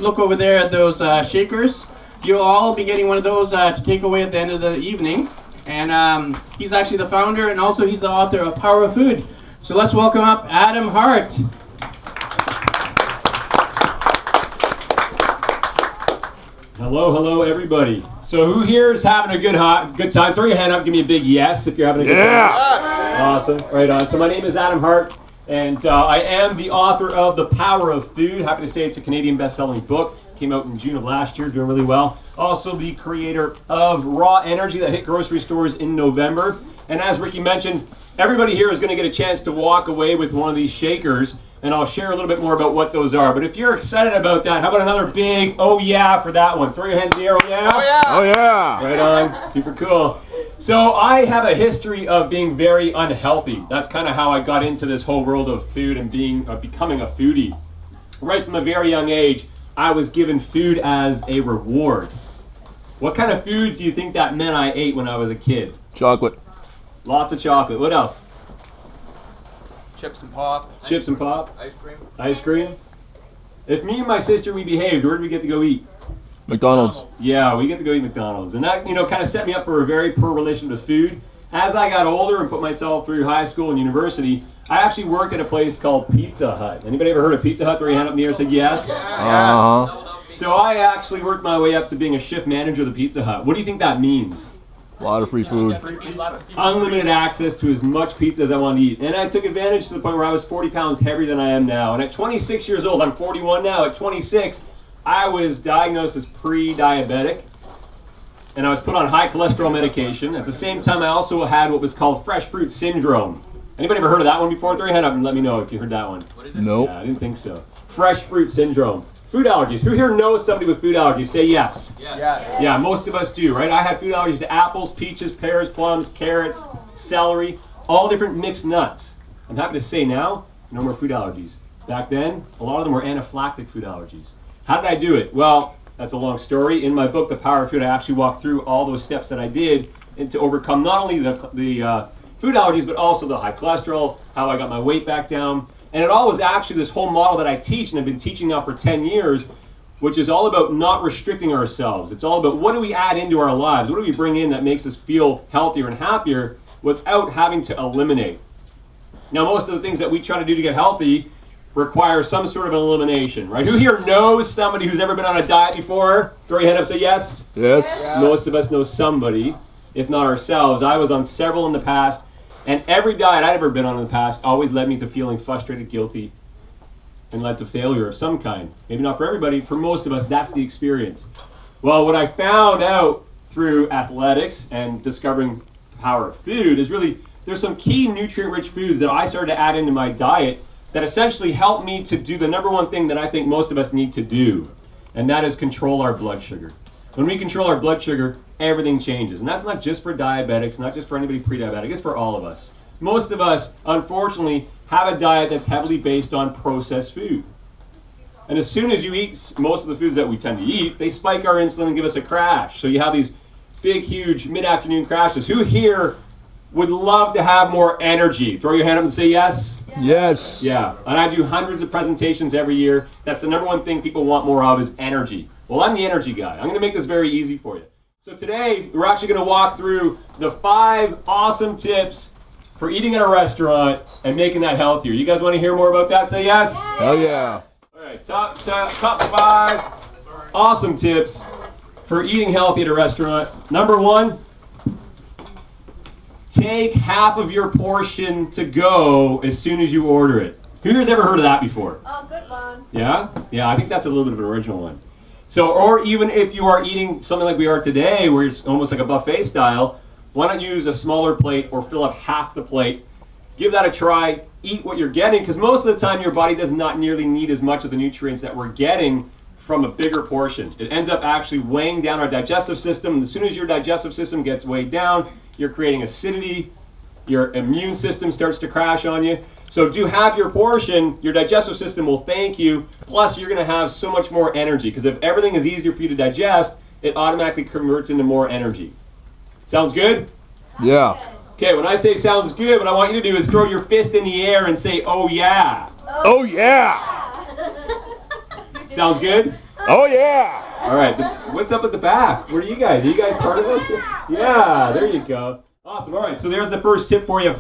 look over there at those shakers. You'll all be getting one of those to take away at the end of the evening. And he's actually the founder, and also he's the author of Power of Food. So let's welcome up Adam Hart. Hello, everybody. So who here is having a good time? Throw your hand up, give me a big yes if you're having a good time. Yes. Awesome, right on. So my name is Adam Hart, and I am the author of The Power of Food. Happy to say it's a Canadian best-selling book. Came out in June of last year, doing really well. Also the creator of Raw Energy that hit grocery stores in November. And as Ricky mentioned, everybody here is going to get a chance to walk away with one of these shakers, and I'll share a little bit more about what those are. But if you're excited about that, how about another big oh yeah for that one? Throw your hands in the air, oh yeah. Oh yeah. Oh yeah. Right on, super cool. So I have a history of being very unhealthy. That's kind of how I got into this whole world of food and becoming a foodie. Right from a very young age, I was given food as a reward. What kind of foods do you think that meant I ate when I was a kid? Chocolate. Lots of chocolate. What else? Chips and pop. Chips and pop. Ice cream. Ice cream. If me and my sister, we behaved, where did we get to go eat? McDonald's. Yeah, we get to go eat McDonald's. And that, kind of set me up for a very poor relation to food. As I got older and put myself through high school and university, I actually worked at a place called Pizza Hut. Anybody ever heard of Pizza Hut? Throw your hand up in the air and say yes. So I actually worked my way up to being a shift manager of the Pizza Hut. What do you think that means? A lot of free food. Unlimited access to as much pizza as I wanted to eat. And I took advantage to the point where I was 40 pounds heavier than I am now. And at 26 years old, I'm 41 now, at 26, I was diagnosed as pre-diabetic. And I was put on high cholesterol medication. At the same time, I also had what was called fresh fruit syndrome. Anybody ever heard of that one before? Throw your hand up and let me know if you heard that one. What is it? Nope. Yeah, I didn't think so. Fresh fruit syndrome. Food allergies. Who here knows somebody with food allergies? Say yes. Yes. Yeah, most of us do, right? I have food allergies to apples, peaches, pears, plums, carrots, celery, all different mixed nuts. I'm happy to say now, no more food allergies. Back then, a lot of them were anaphylactic food allergies. How did I do it? Well, that's a long story. In my book, The Power of Food, I actually walk through all those steps that I did and to overcome not only the food allergies, but also the high cholesterol, how I got my weight back down. And it all was actually this whole model that I teach and I've been teaching now for 10 years, which is all about not restricting ourselves. It's all about what do we add into our lives? What do we bring in that makes us feel healthier and happier without having to eliminate? Now, most of the things that we try to do to get healthy require some sort of an elimination, right? Who here knows somebody who's ever been on a diet before? Throw your hand up, say yes. Yes. Most of us know somebody, if not ourselves. I was on several in the past. And every diet I'd ever been on in the past always led me to feeling frustrated, guilty, and led to failure of some kind. Maybe not for everybody, for most of us, that's the experience. Well, what I found out through athletics and discovering the power of food is really, there's some key nutrient-rich foods that I started to add into my diet that essentially helped me to do the number one thing that I think most of us need to do, and that is control our blood sugar. When we control our blood sugar, everything changes. And that's not just for diabetics, not just for anybody pre-diabetic, it's for all of us. Most of us, unfortunately, have a diet that's heavily based on processed food. And as soon as you eat most of the foods that we tend to eat, they spike our insulin and give us a crash. So you have these big, huge mid-afternoon crashes. Who here would love to have more energy? Throw your hand up and say yes. Yes. Yeah, and I do hundreds of presentations every year. That's the number one thing people want more of is energy. Well, I'm the energy guy. I'm going to make this very easy for you. So today, we're actually going to walk through the 5 awesome tips for eating at a restaurant and making that healthier. You guys want to hear more about that? Say yes. Hell yeah. All right, top 5 awesome tips for eating healthy at a restaurant. Number 1, take half of your portion to go as soon as you order it. Who here's ever heard of that before? Oh, good one. Yeah? Yeah, I think that's a little bit of an original one. So, or even if you are eating something like we are today, where it's almost like a buffet style, why not use a smaller plate or fill up half the plate? Give that a try, eat what you're getting, because most of the time your body does not nearly need as much of the nutrients that we're getting from a bigger portion. It ends up actually weighing down our digestive system, and as soon as your digestive system gets weighed down, you're creating acidity, your immune system starts to crash on you. So do half your portion, your digestive system will thank you, plus you're going to have so much more energy, because if everything is easier for you to digest, it automatically converts into more energy. Sounds good? Yeah. Okay, when I say sounds good, what I want you to do is throw your fist in the air and say, oh yeah. Oh yeah. Sounds good? Oh yeah. All right, what's up at the back? Where are you guys? Are you guys part of this? Yeah, there you go. Awesome. All right, so there's the first tip for you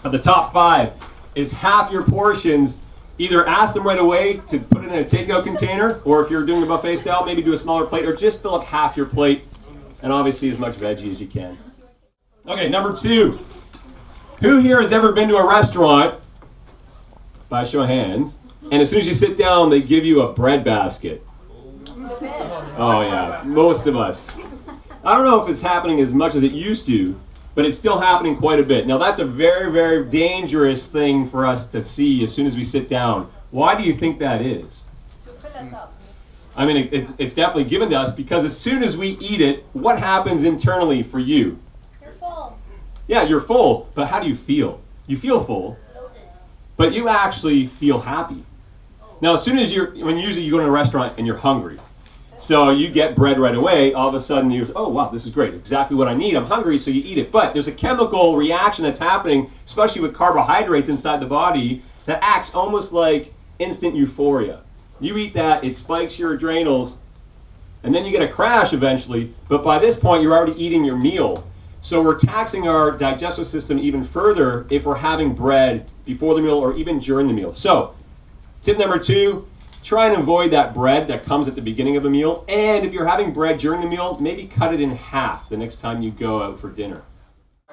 of the top 5 is half your portions. Either ask them right away to put it in a takeout container, or if you're doing a buffet style, maybe do a smaller plate, or just fill up half your plate, and obviously as much veggie as you can. Okay, number 2. Who here has ever been to a restaurant, by a show of hands, and as soon as you sit down, they give you a bread basket? Oh yeah, most of us. I don't know if it's happening as much as it used to, but it's still happening quite a bit. Now that's a very, very dangerous thing for us to see as soon as we sit down. Why do you think that is? To fill us up. I mean, it's definitely given to us because as soon as we eat it, what happens internally for you? You're full. Yeah, you're full, but how do you feel? You feel full, but you actually feel happy. Now, as soon as usually you go to a restaurant and you're hungry, so you get bread right away, all of a sudden you're, oh wow, this is great, exactly what I need, I'm hungry, so you eat it. But there's a chemical reaction that's happening, especially with carbohydrates inside the body, that acts almost like instant euphoria. You eat that, it spikes your adrenals, and then you get a crash eventually, but by this point you're already eating your meal. So we're taxing our digestive system even further if we're having bread before the meal or even during the meal. So, tip number 2, try and avoid that bread that comes at the beginning of a meal. And if you're having bread during the meal, maybe cut it in half the next time you go out for dinner.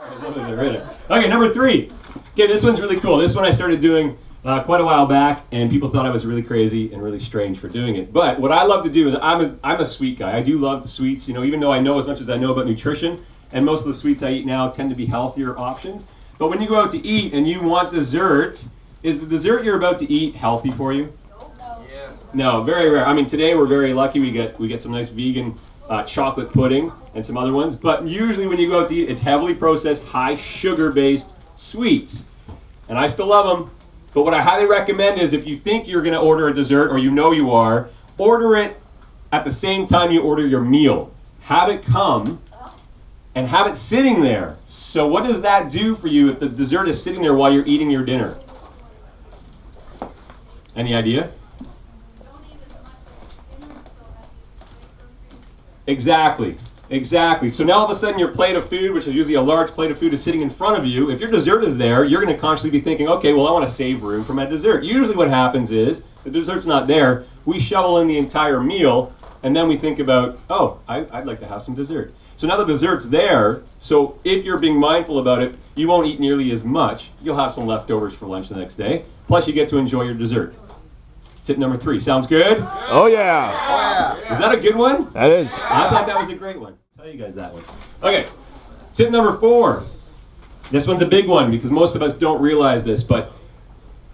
Okay, number 3. Okay, this one's really cool. This one I started doing quite a while back, and people thought I was really crazy and really strange for doing it. But what I love to do is I'm a sweet guy. I do love the sweets, even though I know as much as I know about nutrition, and most of the sweets I eat now tend to be healthier options. But when you go out to eat and you want dessert, is the dessert you're about to eat healthy for you? No, very rare. I mean, today we're very lucky. We get some nice vegan chocolate pudding and some other ones. But usually when you go out to eat, it's heavily processed, high sugar-based sweets. And I still love them. But what I highly recommend is if you think you're going to order a dessert, or you are, order it at the same time you order your meal. Have it come and have it sitting there. So what does that do for you if the dessert is sitting there while you're eating your dinner? Any idea? Exactly. So now all of a sudden your plate of food, which is usually a large plate of food, is sitting in front of you. If your dessert is there, you're going to consciously be thinking, okay, well, I want to save room for my dessert. Usually what happens is, the dessert's not there, we shovel in the entire meal, and then we think about, oh, I'd like to have some dessert. So now the dessert's there, so if you're being mindful about it, you won't eat nearly as much. You'll have some leftovers for lunch the next day, plus you get to enjoy your dessert. Tip number 3. Sounds good? Oh yeah. Is that a good one? That is. I thought that was a great one. I'll tell you guys that one. Okay, tip number 4. This one's a big one because most of us don't realize this, but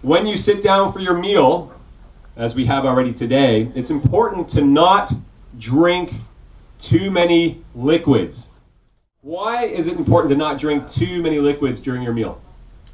when you sit down for your meal, as we have already today, it's important to not drink too many liquids. Why is it important to not drink too many liquids during your meal?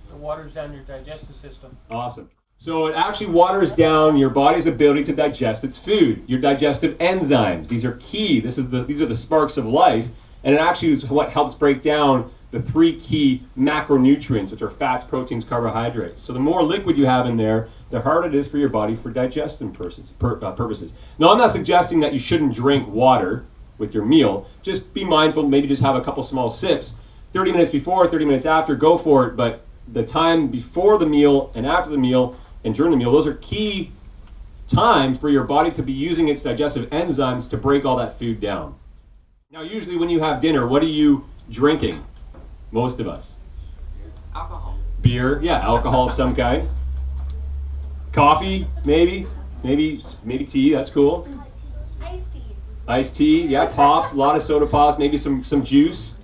It waters down your digestive system. Awesome. So it actually waters down your body's ability to digest its food, your digestive enzymes. These are key. These are the sparks of life, and it actually is what helps break down the 3 key macronutrients, which are fats, proteins, carbohydrates. So the more liquid you have in there, the harder it is for your body for digestion purposes. Now, I'm not suggesting that you shouldn't drink water with your meal. Just be mindful, maybe just have a couple small sips. 30 minutes before, 30 minutes after, go for it, but the time before the meal and after the meal and during the meal, those are key times for your body to be using its digestive enzymes to break all that food down. Now, usually when you have dinner, what are you drinking? Most of us. Alcohol. Beer, yeah, alcohol of some kind. Coffee, maybe tea, that's cool. Iced tea. Iced tea, yeah, pops, a lot of soda pops, maybe some juice.